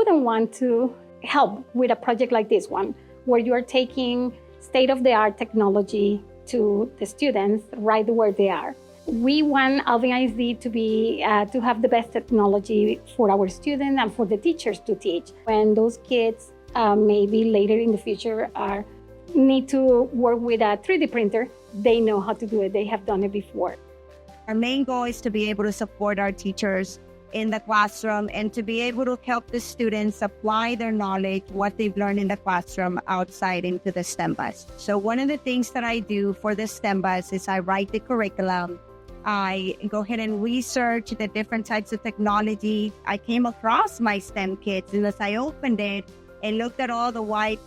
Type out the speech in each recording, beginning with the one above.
wouldn't want to help with a project like this one, where you're taking state-of-the-art technology to the students right where they are? We want Alvin ISD to have the best technology for our students and for the teachers to teach. When those kids maybe later in the future need to work with a 3D printer, they know how to do it. They have done it before. Our main goal is to be able to support our teachers in the classroom and to be able to help the students apply their knowledge, what they've learned in the classroom, outside into the STEM bus. So one of the things that I do for the STEM bus is I write the curriculum. I go ahead and research the different types of technology. I came across MyStemKits, and as I opened it and looked at all the wide,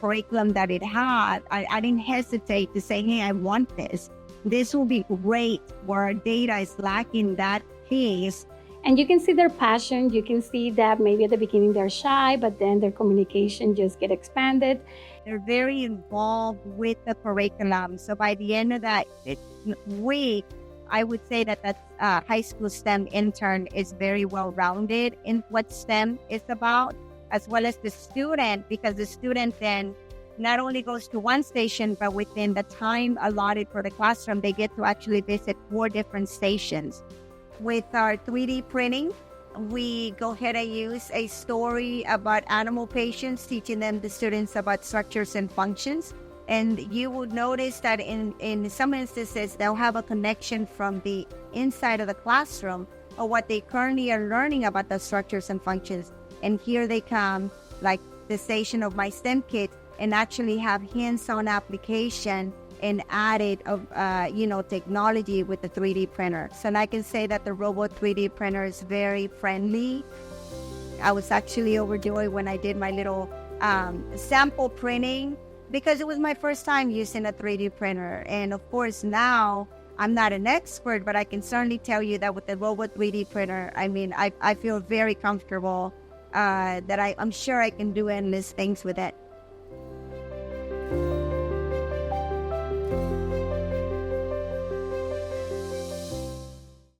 curriculum that it had, I didn't hesitate to say, hey, I want this. This will be great where our data is lacking that piece. And you can see their passion. You can see that maybe at the beginning they're shy, but then their communication just get expanded. They're very involved with the curriculum. So by the end of that week, I would say that high school STEM intern is very well-rounded in what STEM is about, as well as the student, because the student then not only goes to one station, but within the time allotted for the classroom, they get to actually visit 4 different stations. With our 3D printing, we go ahead and use a story about animal patients, teaching them, the students, about structures and functions. And you would notice that in some instances, they'll have a connection from the inside of the classroom or what they currently are learning about the structures and functions. And here they come, like the station of MyStemKits, and actually have hands-on application and added of technology with the 3D printer. So I can say that the Robo 3D printer is very friendly. I was actually overjoyed when I did my little sample printing, because it was my first time using a 3D printer. And of course now I'm not an expert, but I can certainly tell you that with the Robo 3D printer, I feel very comfortable that I'm sure I can do endless things with it.